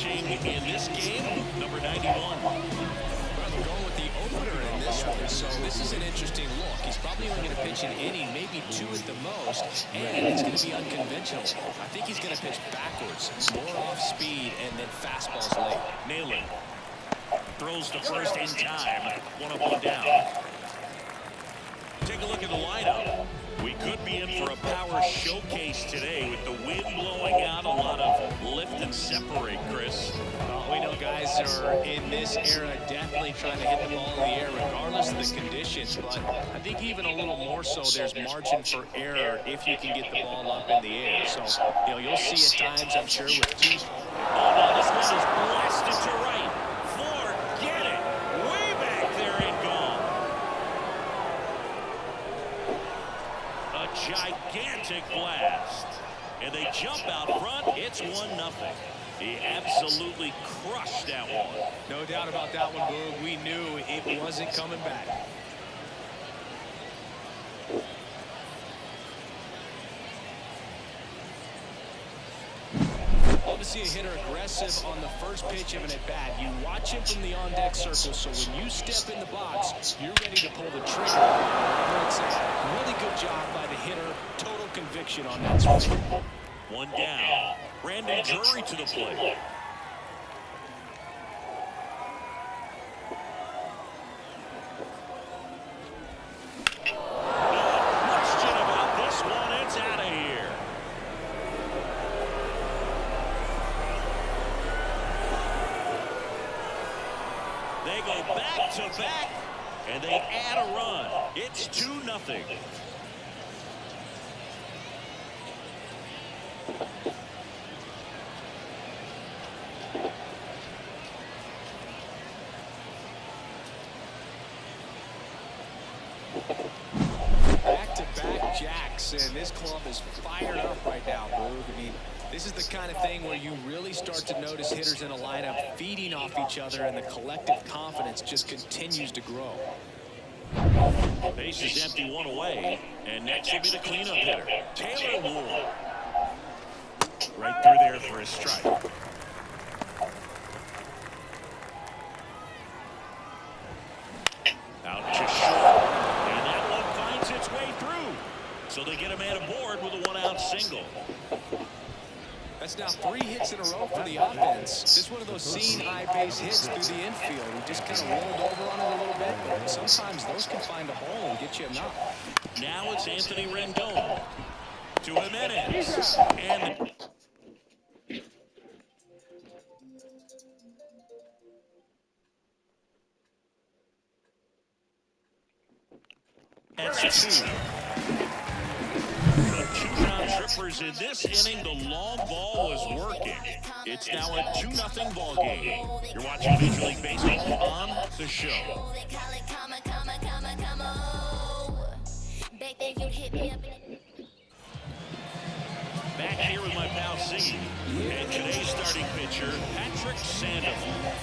pitching in this game, number 91. Well, they're going with the opener in this one, so this is an interesting look. He's probably only going to pitch an inning, maybe two at the most, and it's going to be unconventional. I think he's going to pitch backwards, more off speed, and then fastballs late. Naylor throws the first in time. 1 up, 1 down. Take a look at the lineup. We could be in for a power showcase today with the wind blowing out, a lot of lift and separate, Chris. Well, we know guys are in this era definitely trying to hit the ball in the air regardless of the conditions, but I think even a little more so there's margin for error if you can get the ball up in the air. So, you'll see at times, I'm sure, with two. Oh, no, this one is blasted to right. Forget it. Way back there and gone. A gigantic blast. And they jump out front. It's 1-0. He absolutely crushed that one. No doubt about that one, Boog. We knew it wasn't coming back. Love to see a hitter aggressive on the first pitch of an at-bat. You watch him from the on-deck circle, so when you step in the box, you're ready to pull the trigger. It's a really good job by the hitter. Total conviction on that swing. 1 down. Brandon Drury to the plate. No question about this one. It's out of here. They go back to back, and they add a run. It's 2-0. Back-to-back jacks, and this club is fired up right now, Boog. I mean, this is the kind of thing where you really start to notice hitters in a lineup feeding off each other, and the collective confidence just continues to grow. Base is empty, 1 away, and next will be the cleanup hitter, Taylor Ward. Right through there for his strike. Out to short, and that one finds its way through. So they get a man aboard with a 1-out single. That's now 3 hits in a row for the offense. Just one of those seeing high base hits through the infield. He just kind of rolled over on it a little bit, but sometimes those can find a hole and get you a knock. Now it's Anthony Rendon to Jimenez. And that's 2. The 2-round trippers in this inning. The long ball was working. It's now a 2-0 ball game. You're watching Major League Baseball on the show. Back here with my pal Siggy. And today's starting pitcher, Patrick Sandoval.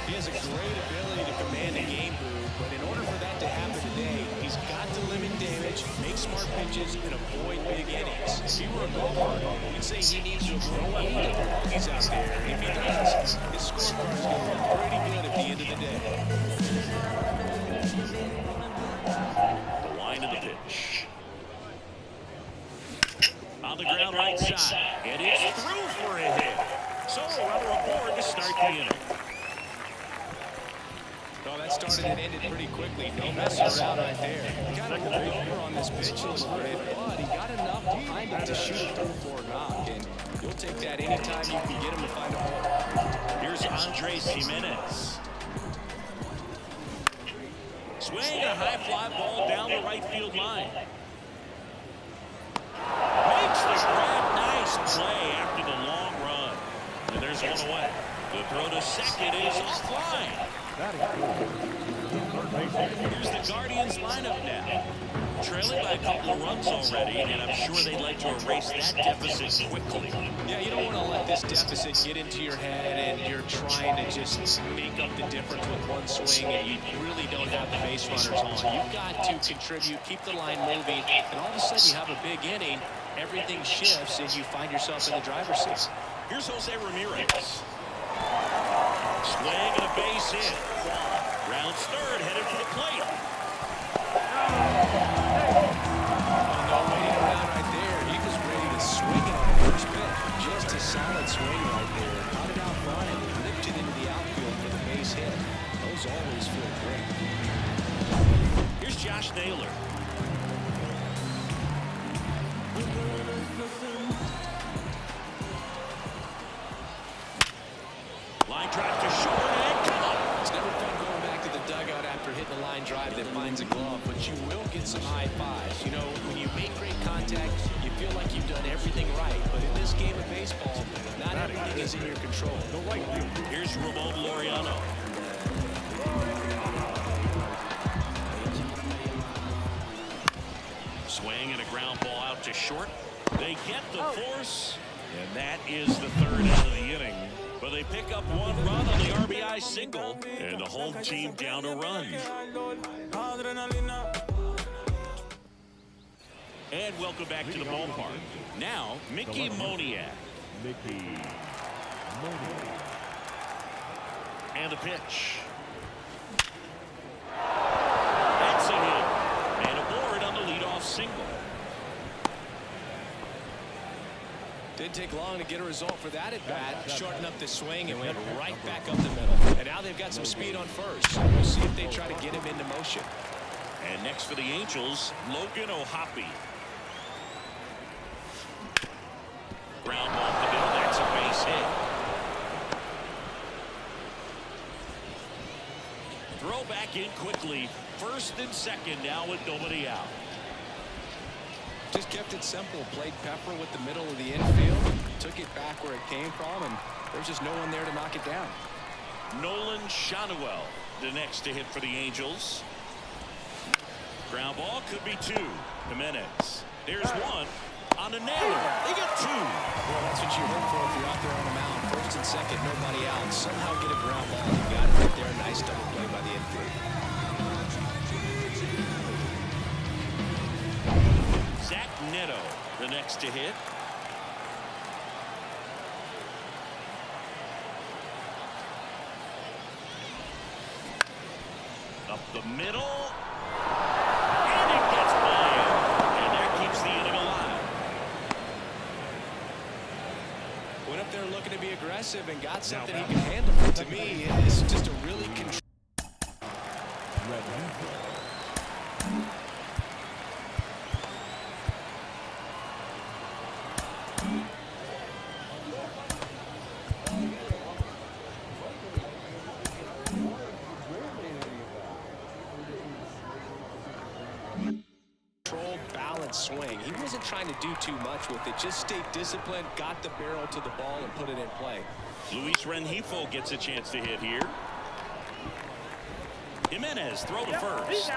He has a great ability to command a game, Boo, but in order for that to happen today, he's got to limit damage, make smart pitches, and avoid big innings. If he were a golfer, you'd say he needs to avoid 8 of the bogey's out there, and if he does, his scorecard's going to look pretty good at the end of the day. The line of the pitch. On the ground right side, and it's through for a hit. So a runner aboard to start the inning. Well, that started and ended pretty quickly. No messing around right there. He kind of rolled over on this pitch a little bit, but he got enough behind him to shoot it through for a knock, and you'll take that anytime you can get him to find a hole. Here's Andres Jimenez. Swing a high fly ball down the right field line. Makes the grab. Nice play after the long run. And there's 1 away. The throw to second is offline. Here's the Guardians lineup now. Trailing by a couple of runs already, and I'm sure they'd like to erase that deficit quickly. Yeah, you don't want to let this deficit get into your head and you're trying to just make up the difference with one swing and you really don't have the base runners on. You've got to contribute, keep the line moving, and all of a sudden you have a big inning, everything shifts and you find yourself in the driver's seat. Here's Jose Ramirez. Swing and a base hit. Rounds third, headed for the plate. No waiting around right there. He was ready to swing it on the first pitch. Just a solid swing right there. Caught it out front and ripped it into the outfield for the base hit. Those always feel great. Here's Josh Naylor. Line drive to short and caught. It's never fun going back to the dugout after hitting a line drive that finds a glove, but you will get some high fives. You know, when you make great contact, you feel like you've done everything right. But in this game of baseball, not everything is in your control. Here's Ramon Laureano. Swing and a ground ball out to short. They get the force, and that is the third out of the inning. But they pick up one run on the RBI single, and the home team down a run. And welcome back to the ballpark. Now, Mickey Moniak. And the pitch. That's a hit. And aboard on the leadoff single. Didn't take long to get a result for that at bat. Shortened up the swing and went right back up the middle. And now they've got some speed on first. We'll see if they try to get him into motion. And next for the Angels, Logan O'Hoppe. Ground ball to the middle. That's a base hit. Throw back in quickly. First and second now with nobody out. Just kept it simple. Played pepper with the middle of the infield. Took it back where it came from, and there's just no one there to knock it down. Nolan Schanuel, the next to hit for the Angels. Ground ball could be two. Jimenez. There's one on a nailer. They get two. Well, that's what you hope for if you're out there on the mound. First and second, nobody out. Somehow get a ground ball. You got it right there. Nice double play by the infield. Zach Neto, the next to hit. Up the middle. And it gets by him. And that keeps the inning alive. Went up there looking to be aggressive and got something he can handle. To me, it's just a really controlled. Swing. He wasn't trying to do too much with it. Just stayed disciplined, got the barrel to the ball, and put it in play. Luis Rengifo gets a chance to hit here. Jimenez throw to first.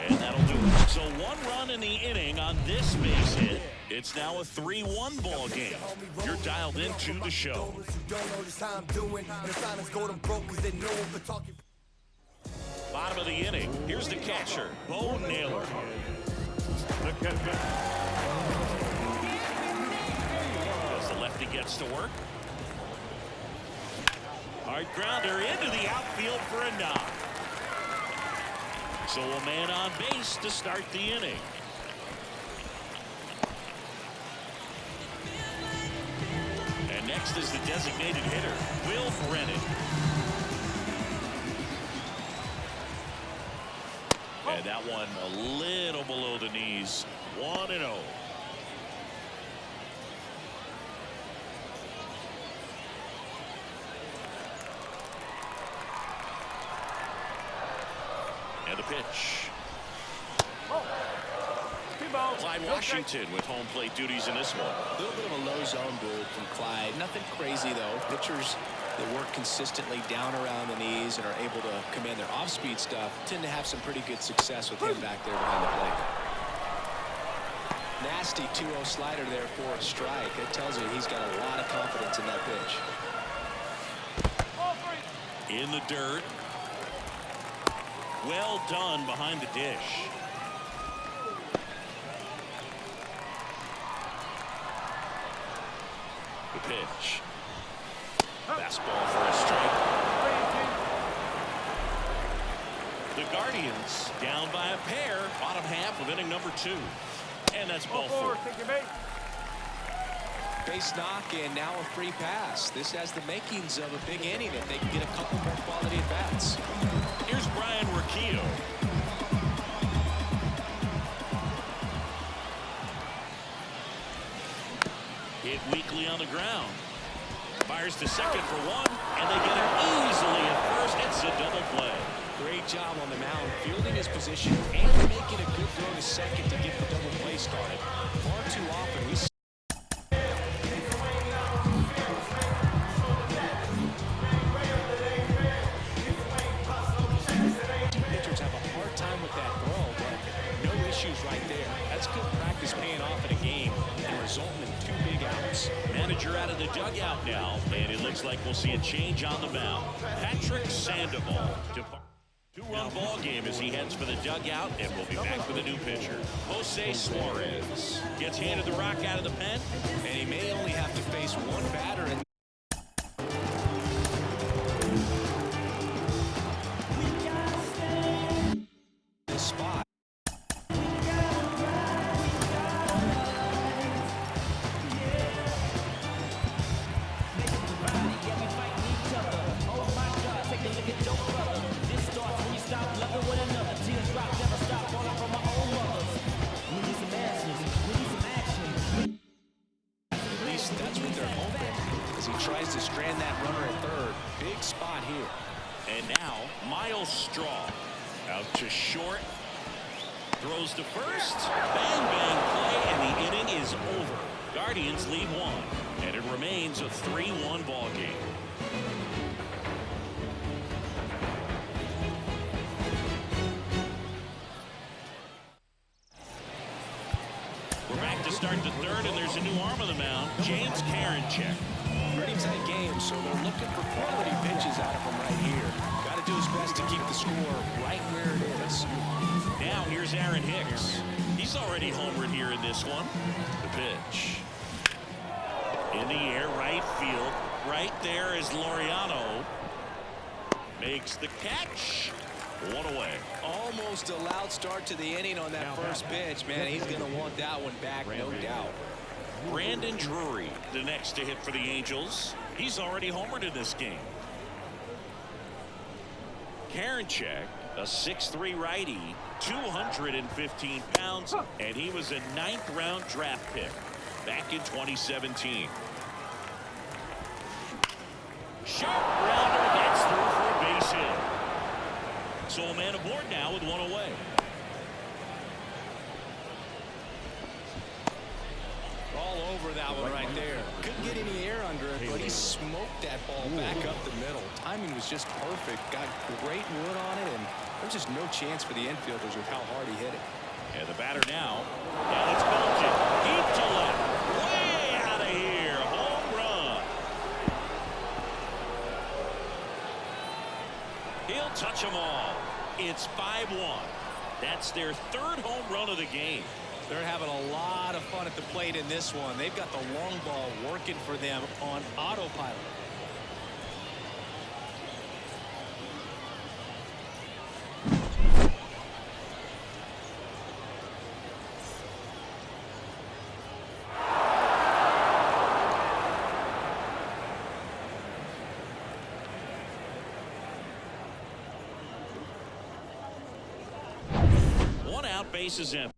And that'll do it. So one run in the inning on this base hit. It's now a 3-1 ball game. You're dialed into the show. Bottom of the inning. Here's the catcher, Bo Naylor. As the lefty gets to work. Hard grounder into the outfield for a knock. So a man on base to start the inning. And next is the designated hitter, Will Brennan. And that one a little below the knees. 1-0. And the pitch. Clyde Washington with home plate duties in this one. A little bit of a low zone move from Clyde. Nothing crazy, though. Pitchers that work consistently down around the knees and are able to command their off-speed stuff tend to have some pretty good success with him back there behind the plate. Nasty 2-0 slider there for a strike. That tells you he's got a lot of confidence in that pitch. In the dirt. Well done behind the dish. The pitch. Fastball for a strike. The Guardians down by a pair, bottom half of inning number 2. And that's ball 4. Base knock, and now a free pass. This has the makings of a big inning if they can get a couple more quality at bats. Here's Brian Riccio. Hit weakly on the ground. Fires to second for 1, and they get it easily at first. It's a double play. Great job on the mound, fielding his position and making a good throw to second to get the double play started. Far too often we see pitchers have a hard time with that throw, but no issues right there. That's good practice paying off in a game and resulting in 2 big outs. Manager out of the dugout now, and it looks like we'll see a change on the mound. Patrick Sandoval. 2-run ball game as he heads for the dugout, and we'll be back with a new pitcher. Jose Suarez gets handed the rock out of the pen, and he may only have to face one batter in this spot. Tries to strand that runner at third. Big spot here. And now Miles Straw out to short, throws to first, bang bang play, and the inning is over. Guardians lead 1, and it remains a 3-1 ball game. We're back to start the 3rd, and there's a new arm on the mound, James Karinchak. Pretty tight game, so they're looking for quality pitches out of him right here. Got to do his best to keep the score right where it is. Now here's Aaron Hicks. He's already homered here in this one. The pitch. In the air, right field. Right there is Laureano. Makes the catch. 1 away. Almost a loud start to the inning on that first pitch. Man, he's going to want that one back, no doubt. Brandon Drury, the next to hit for the Angels. He's already homered in this game. Karinchak, a 6'3" righty, 215 pounds, and he was a 9th-round draft pick back in 2017. Sharp grounder gets through for a base hit. So a man aboard now with 1 away. All over that one right there. Couldn't get any air under it, but he smoked that ball back up the middle. Timing was just perfect. Got great wood on it, and there's just no chance for the infielders with how hard he hit it. And the batter now. And it's Belgian. Deep to left. Way out of here. Home run. He'll touch them all. It's 5-1. That's their 3rd home run of the game. They're having a lot of fun at the plate in this one. They've got the long ball working for them on autopilot. One out, bases empty.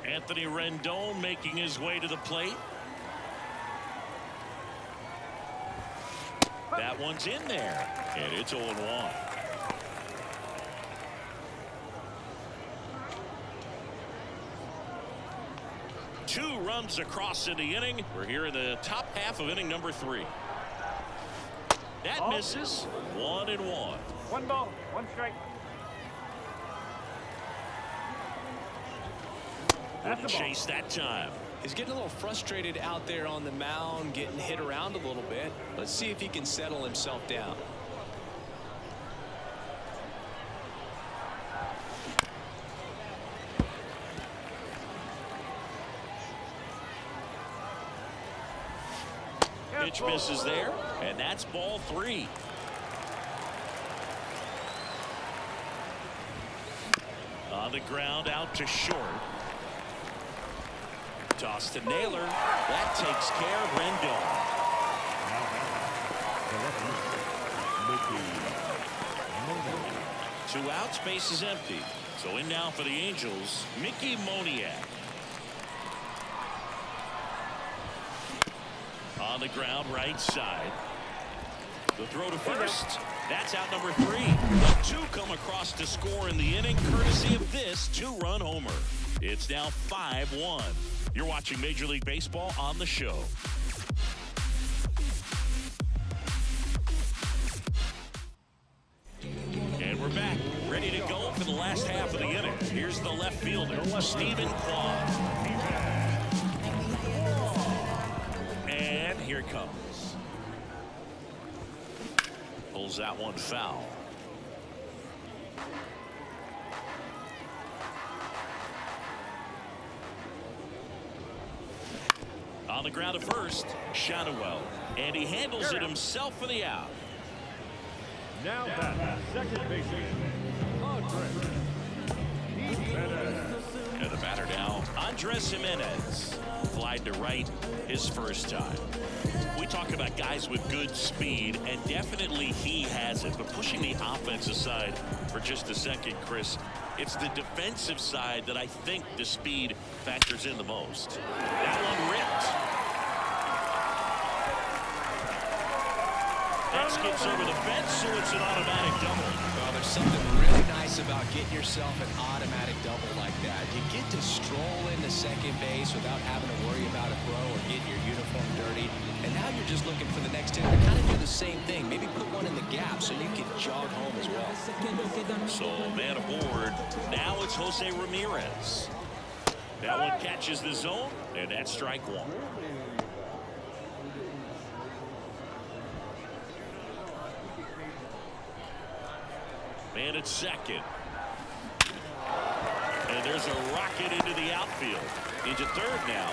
Anthony Rendon making his way to the plate. That one's in there, and it's 0-1. Two runs across in the inning. We're here in the top half of inning number 3. That misses. 1-1. 1 ball, 1 strike. Couldn't chase that time. He's getting a little frustrated out there on the mound, getting hit around a little bit. Let's see if he can settle himself down. Pitch misses there, and that's ball 3. On the ground, out to short. Toss to Naylor. That takes care of Rendon. 2 outs, base is empty. So in now for the Angels, Mickey Moniak. On the ground, right side. The throw to first. That's out number 3. The 2 come across to score in the inning, courtesy of this 2-run homer. It's now 5-1. You're watching Major League Baseball on the show. And we're back, ready to go for the last half of the inning. Here's the left fielder, Stephen Kwan. And here it comes. Pulls that one foul. On the ground at first, Shadowell. And he handles it himself for the out. Now back, second baseman, Andres. And the batter now, Andres Jimenez. Flied to right his first time. We talk about guys with good speed, and definitely he has it. But pushing the offense aside for just a second, Chris, it's the defensive side that I think the speed factors in the most. That one ripped. That skips over the fence, so it's an automatic double. Well, there's something really nice about getting yourself an automatic double like that. You get to stroll into second base without having to worry about a throw or getting your uniform dirty. And now you're just looking for the next hitter to kind of do the same thing. Maybe put one in the gap so you can jog home as well. So man aboard. Now it's Jose Ramirez. That one catches the zone, and that's strike 1. Man at second. And there's a rocket into the outfield. Into third now.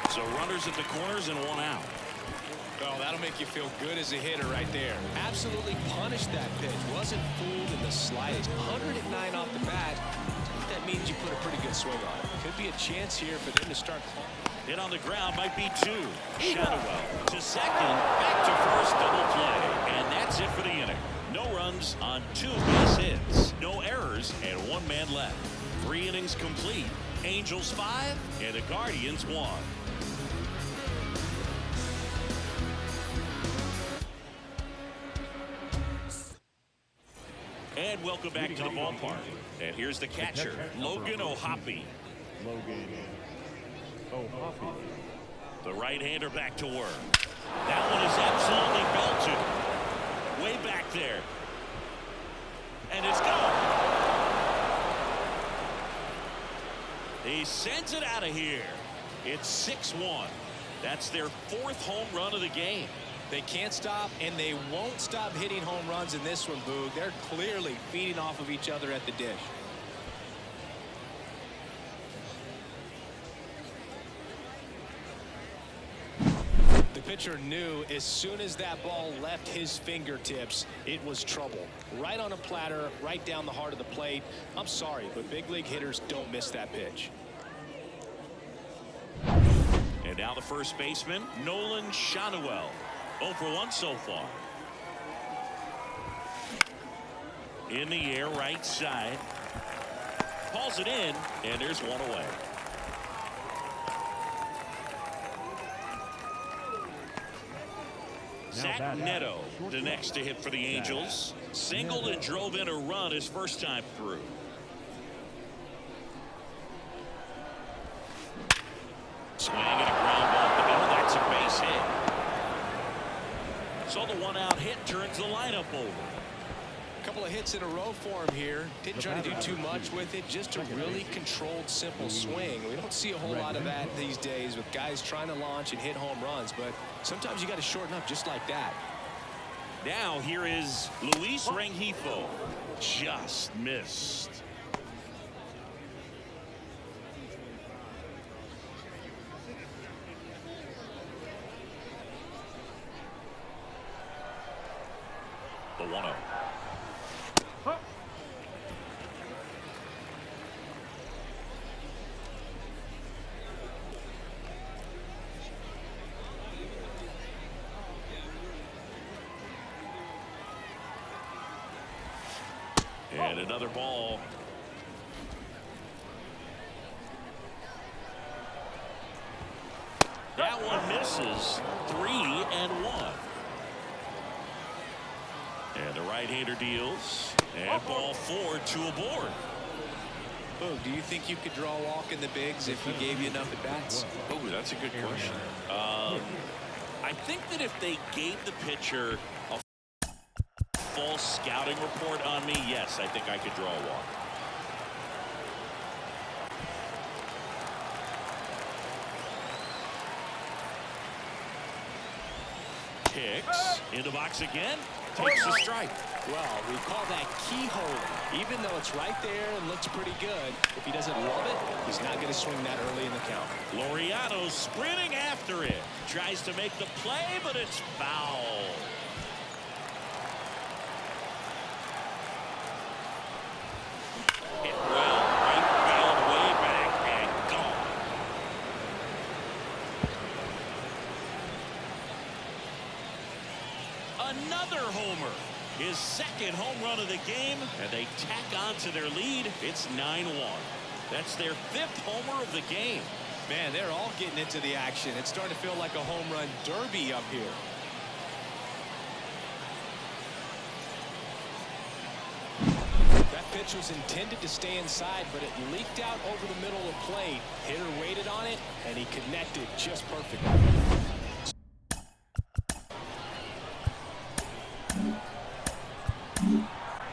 So runners at the corners and 1 out. Well, that'll make you feel good as a hitter right there. Absolutely punished that pitch. Wasn't fooled in the slightest. 109 off the bat. That means you put a pretty good swing on it. Could be a chance here for them to start. Hit on the ground might be 2. Shadowell to second. Back to first, double play. And that's it for the inning. No runs on 2 base hits. No errors and 1 man left. 3 innings complete. Angels 5 and the Guardians 1. And welcome back to the ballpark. And here's the catcher, Logan O'Hoppe. The right-hander back to work. That one is absolutely belted. Way back there. And it's gone. He sends it out of here. It's 6-1. That's their 4th home run of the game. They can't stop, and they won't stop hitting home runs in this one, Boog. They're clearly feeding off of each other at the dish. The pitcher knew as soon as that ball left his fingertips, it was trouble. Right on a platter, right down the heart of the plate. I'm sorry, but big league hitters don't miss that pitch. And now the first baseman, Nolan Shadowell. 0 for 1 so far. In the air, right side. Pulls it in, and there's 1 away. Zach Neto, the next to hit for the Angels. Singled and drove in a run his first time through. Swing and a ground ball up the middle. That's a base hit. So the 1-out hit turns the lineup over. A couple of hits in a row for him here. Didn't try to do too much with it. Just a really controlled, simple swing. We don't see a whole lot of that these days with guys trying to launch and hit home runs. But sometimes you got to shorten up just like that. Now here is Luis Rengifo. Just missed. 1-0. And another ball. That one misses. 3-1. And the right-hander deals. And ball 4, 2 aboard. Oh, do you think you could draw a walk in the bigs if we gave you enough at-bats? Oh, that's a good question. I think that if they gave the pitcher a false scouting report on me, yes, I think I could draw a walk. Hicks into box again. Takes the strike. Well, we call that keyhole. Even though it's right there and looks pretty good, if he doesn't love it, he's not going to swing that early in the count. Laureano's sprinting after it. Tries to make the play, but it's foul. Hit well, right field, way back, and gone. Another homer. His second home run of the game, and they tack on to their lead. It's 9-1. That's their 5th homer of the game. Man, they're all getting into the action. It's starting to feel like a home run derby up here. That pitch was intended to stay inside, but it leaked out over the middle of the plate. Hitter waited on it, and he connected just perfectly.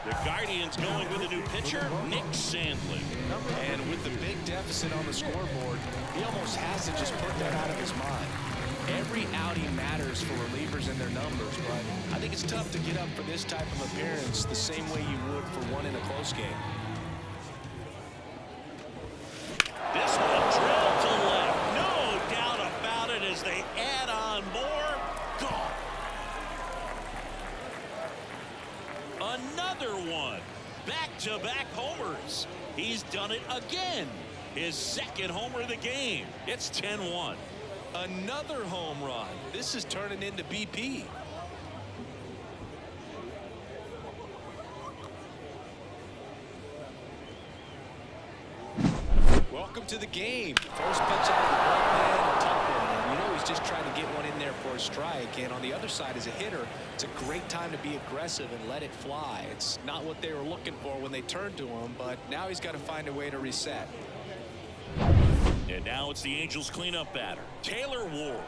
The Guardians going with a new pitcher, Nick Sandlin. And with the big deficit on the scoreboard, he almost has to just put that out of his mind. Every outing matters for relievers and their numbers, but I think it's tough to get up for this type of appearance the same way you would for one in a close game. This one drilled to left. No doubt about it as they add on more. Gone. Another one. Back-to-back homers. He's done it again. His second homer of the game. It's 10-1. Another home run. This is turning into BP. Welcome to the game. First pitch out of the bullpen, a tough one. And you know he's just trying to get one in there for a strike. And on the other side, as a hitter, it's a great time to be aggressive and let it fly. It's not what they were looking for when they turned to him, but now he's got to find a way to reset. And now it's the Angels cleanup batter, Taylor Ward.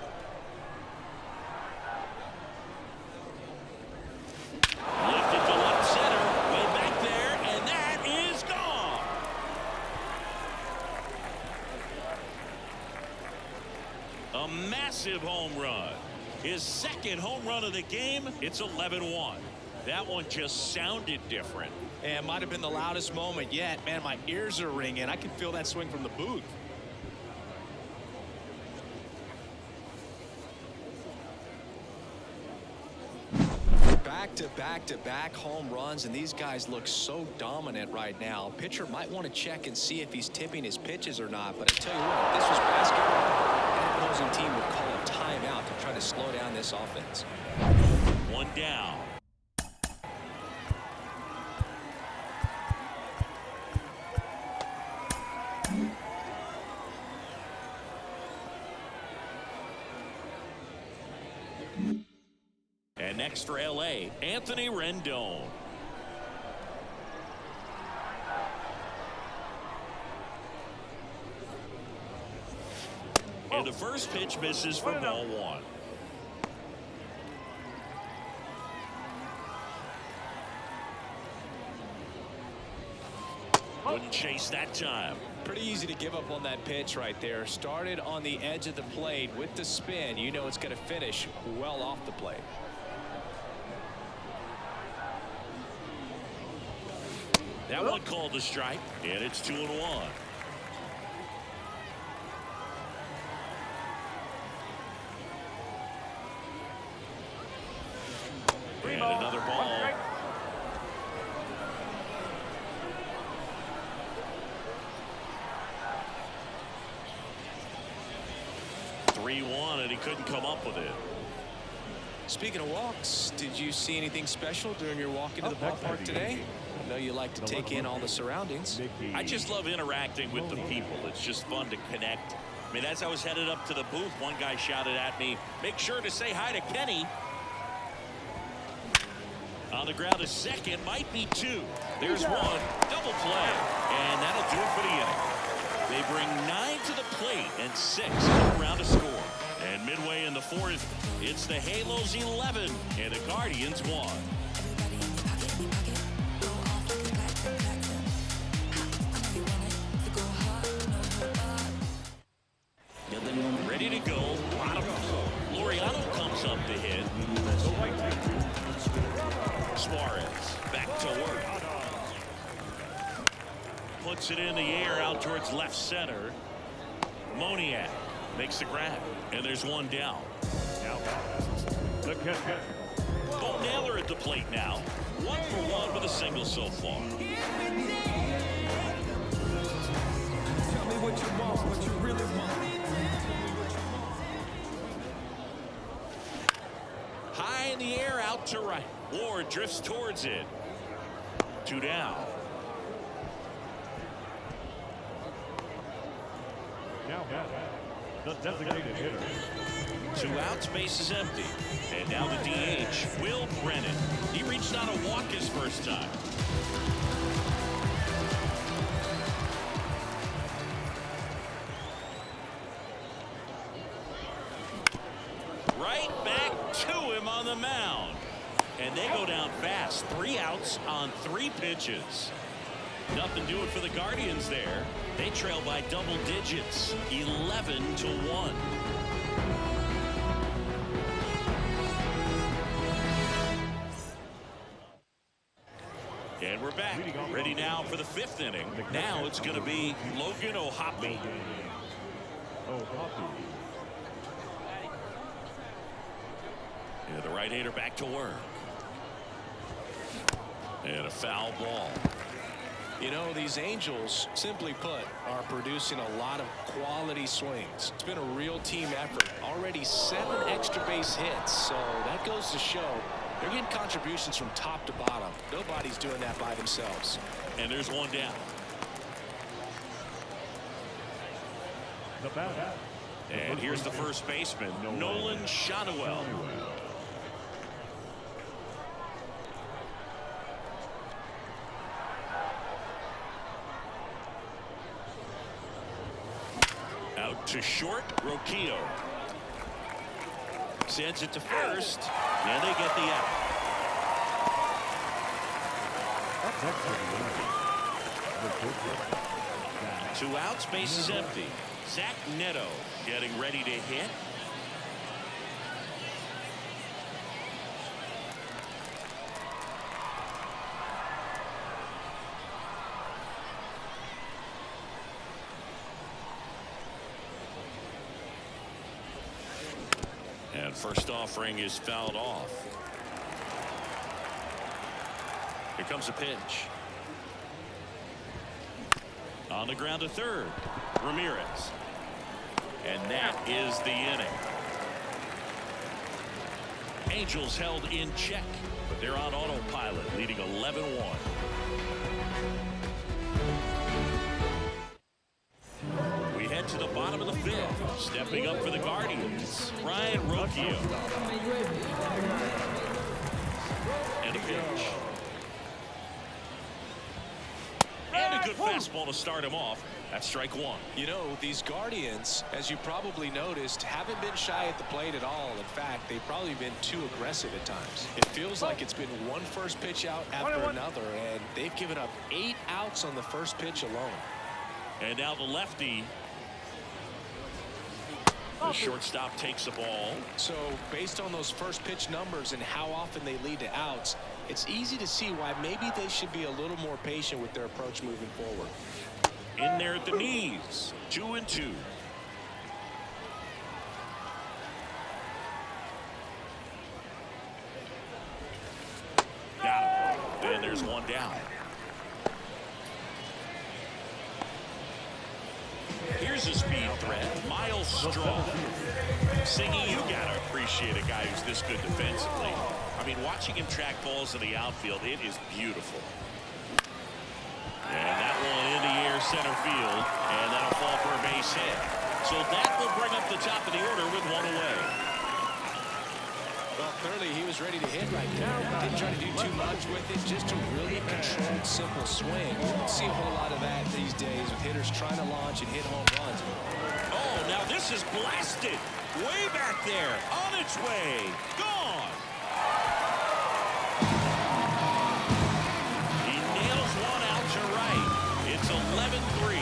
Lifted to left center, way back there, and that is gone. A massive home run. His second home run of the game. It's 11-1. That one just sounded different. And might have been the loudest moment yet. Man, my ears are ringing. I can feel that swing from the booth. Back-to-back-to-back home runs, and these guys look so dominant right now. Pitcher might want to check and see if he's tipping his pitches or not, but I tell you what, if this was basketball, an opposing team would call a timeout to try to slow down this offense. One down. And next for LA, Anthony Rendon. And the first pitch misses for ball 1. Wouldn't chase that time. Pretty easy to give up on that pitch right there. Started on the edge of the plate with the spin. You know it's going to finish well off the plate. That one called a strike, and it's 2-1. And another ball. 3-1, and he couldn't come up with it. Speaking of walks, did you see anything special during your walk into the ballpark today? I know you like to take in all the surroundings. I just love interacting with the people. It's just fun to connect. I mean, as I was headed up to the booth, one guy shouted at me, "Make sure to say hi to Kenny." On the ground is second, might be two. There's one, double play, and that'll do it for the inning. They bring 9 to the plate and 6 come around to score. And midway in the fourth, it's the Halos 11 and the Guardians 1. Ready to go, bottom 4. Laureano comes up to hit. Suarez back to work. Puts it in the air out towards left center. Moniak makes the grab, and there's one down. The catcher. Bo Naylor at the plate now. 1 for 1 with a single so far. Tell me what you want, what you really want. High in the air out to right. Ward drifts towards it. 2 down. Now the designated hitter. 2 outs, base is empty. And now the DH, Will Brennan. He reached out a walk his first time. Right back to him on the mound. And they go down fast. 3 outs on 3 pitches. Nothing doing for the Guardians there. They trail by double digits, 11-1. And we're back. Ready now for the 5th inning. Now it's going to be Logan O'Hoppe. Yeah, the right-hander back to work. And a foul ball. You know, these Angels, simply put, are producing a lot of quality swings. It's been a real team effort. Already 7 extra base hits, so that goes to show they're getting contributions from top to bottom. Nobody's doing that by themselves. And there's one down. The batter. And here's the first baseman, Nolan Shotwell. Out to short, Roquillo. Sends it to first, and they get the out. Two outs, base is empty. Zach Neto getting ready to hit. And first offering is fouled off. Here comes a pitch. On the ground to third, Ramirez. And that is the inning. Angels held in check, but they're on autopilot, leading 11-1. We head to the bottom of the 5th. Stepping up for the Guardians, Ryan Roquillo. And a pitch. And a good fastball to start him off. That's strike 1. You know, these Guardians, as you probably noticed, haven't been shy at the plate at all. In fact, they've probably been too aggressive at times. It feels like it's been one first pitch out after another, and they've given up 8 outs on the first pitch alone. And now the lefty. The shortstop takes the ball. So based on those first pitch numbers and how often they lead to outs, it's easy to see why maybe they should be a little more patient with their approach moving forward. In there at the knees. 2-2. Got him. And there's one down. Here's Here's a speed threat, Miles Strong. Singy, you got to appreciate a guy who's this good defensively. I mean, watching him track balls in the outfield, it is beautiful. And that one in the air center field, and that'll fall for a base hit. So that will bring up the top of the order with one away. Well, clearly he was ready to hit right there. Didn't try to do too much with it, just a really controlled, simple swing. We don't see a whole lot of that these days with hitters trying to launch and hit home runs. Oh, now this is blasted. Way back there, on its way, gone. He nails one out to right. It's 11-3.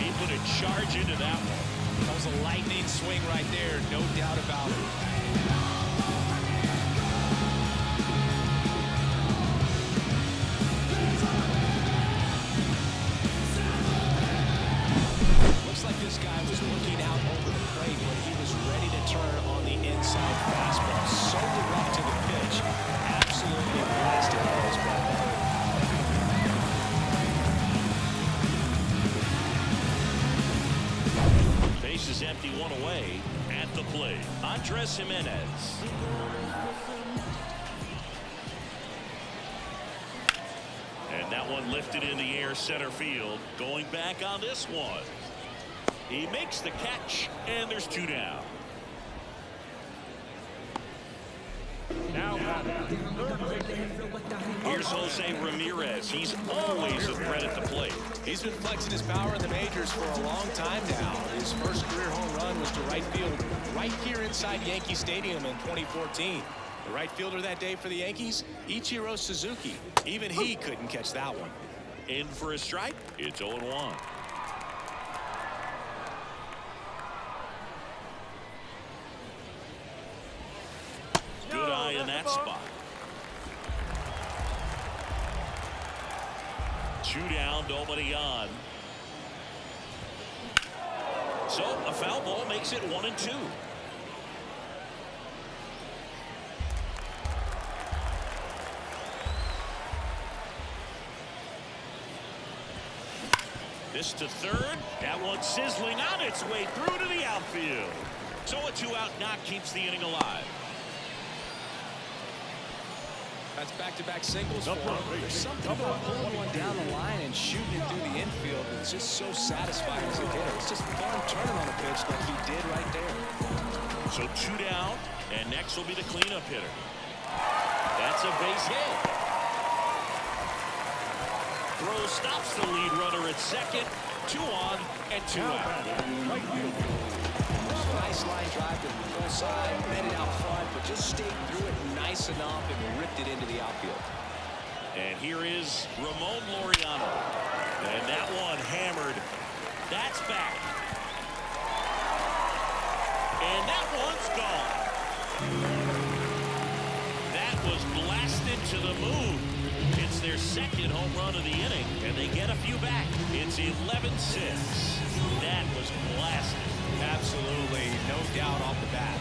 He put a charge into that one. That was a lightning swing right there, no doubt about it. Looks like this guy was looking out over the plate, but he was ready to turn on the inside fastball. So direct to the pitch. Absolutely blasted baseball. Base is empty, one away at the plate. Andres Jimenez. And that one lifted in the air center field. Going back on this one. He makes the catch, and there's two down. Now batting, third baseman. Here's Jose Ramirez. He's always a threat at the plate. He's been flexing his power in the majors for a long time now. His first career home run was to right field right here inside Yankee Stadium in 2014. The right fielder that day for the Yankees, Ichiro Suzuki. Even he couldn't catch that one. In for a strike. It's 0-1. Good eye in that spot. Two down, nobody on. So a foul ball makes it 1-2. This to third. That one sizzling on its way through to the outfield. So a two-out knock keeps the inning alive. That's back-to-back singles for him. There's something about pulling one down the line and shooting it through the infield that's just so satisfying as a hitter. It's just fun turning on a pitch like he did right there. So two down, and next will be the cleanup hitter. That's a base hit. Throw stops the lead runner at second. 2 on and 2 out. Nice line drive to the full side, met it out front, but just stayed through it nice enough and ripped it into the outfield. And here is Ramon Laureano. And that one hammered. That's back. And that one's gone. That was blasted to the moon. It's their second home run of the inning, and they get a few back. It's 11-6. That was blasted. Absolutely, no doubt off the bat.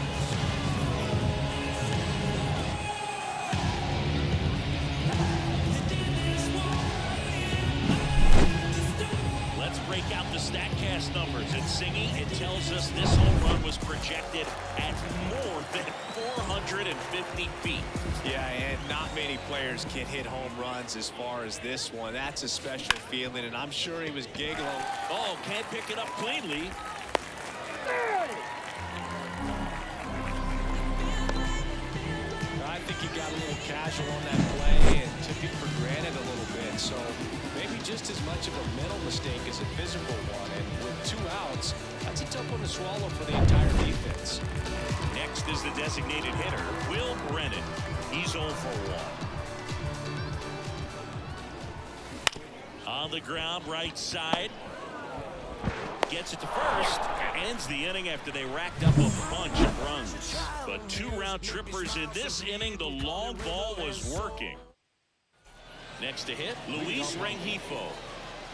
Let's break out the StatCast numbers. And Singy, it tells us this home run was projected at more than 450 feet. Yeah, and not many players can hit home runs as far as this one. That's a special feeling, and I'm sure he was giggling. Oh, can't pick it up cleanly. I think he got a little casual on that play and took it for granted a little bit. So maybe just as much of a mental mistake as a physical one. And with 2 outs, that's a tough one to swallow for the entire defense. Next is the designated hitter, Will Brennan. He's 0 for 1. On the ground, right side. Gets it to first. Ends the inning after they racked up a bunch of runs. But 2 round trippers in this inning. The long ball was working. Next to hit, Llws Rengifo.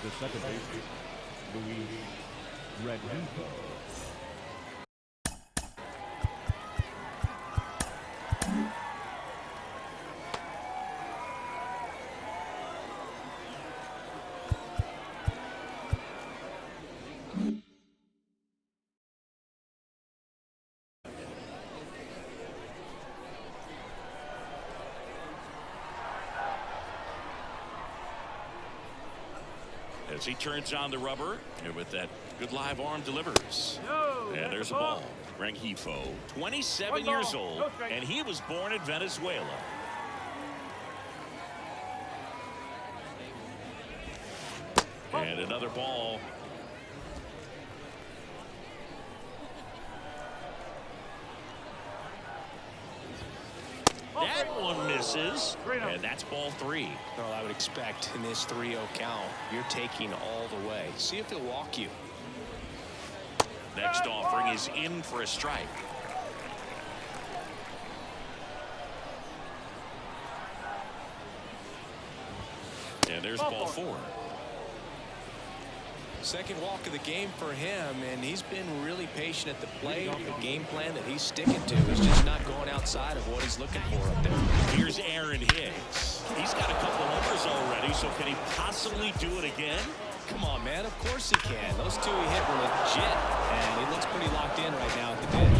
The second baseman, Llws Rengifo. as he turns on the rubber, and with that good live arm delivers. And there's a ball. Rengifo, 27 years old, and he was born in Venezuela. And another ball. That one misses, and that's ball 3. Well, I would expect in this 3-0 count, you're taking all the way. See if he'll walk you. Next offering is in for a strike. And there's ball 4. Second walk of the game for him, and he's been really patient at the plate. The game plan that he's sticking to is just not going outside of what he's looking for up there. Here's Aaron Hicks. He's got a couple of homers already, so can he possibly do it again? Come on, man. Of course he can. Those two he hit were legit, and he looks pretty locked in right now at the bench.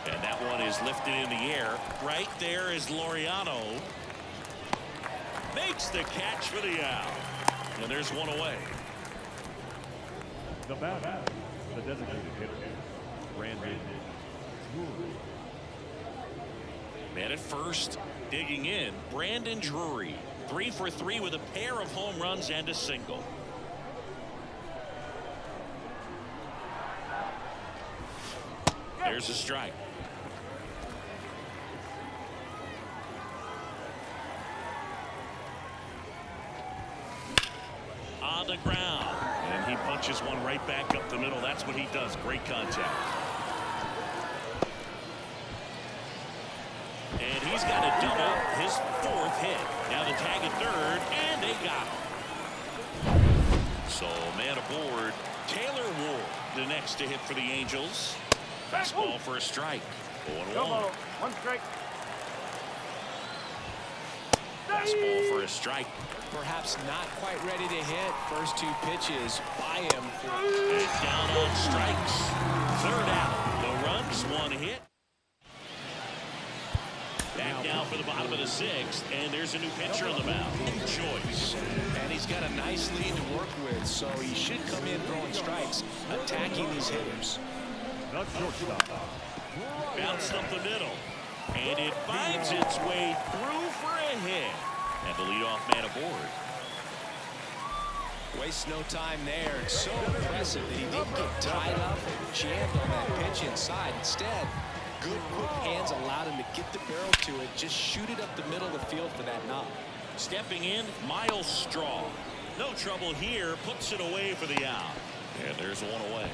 And that one is lifted in the air. Right there is Laureano. Makes the catch for the out. And there's one away. The batter, the designated hitter, Brandon Drury. Man at first, digging in, Brandon Drury. 3 for 3 with a pair of home runs and a single. There's a strike. On the ground, and he punches one right back up the middle. That's what he does. Great contact. And he's got a double, his 4th hit. Now the tag at 3rd, and they got him. So man aboard, Taylor Ward, the next to hit for the Angels. Fastball for a strike. 0-1. 1 strike. Fastball for a strike. Perhaps not quite ready to hit. First 2 pitches by him. And down on strikes. 3rd out. No runs, 1 hit. Back now for the bottom of the 6th, and there's a new pitcher on the mound. Choice. And he's got a nice lead to work with, so he should come in throwing strikes, attacking these hitters. The shortstop. Bounced up the middle, and it finds its way through for a hit. And the leadoff man aboard. Wastes no time there. It's so impressive that he didn't get tied up and jammed on that pitch inside. Instead, good quick hands allowed him to get the barrel to it, just shoot it up the middle of the field for that knock. Stepping in, Miles Straw. No trouble here, puts it away for the out. And there's one away.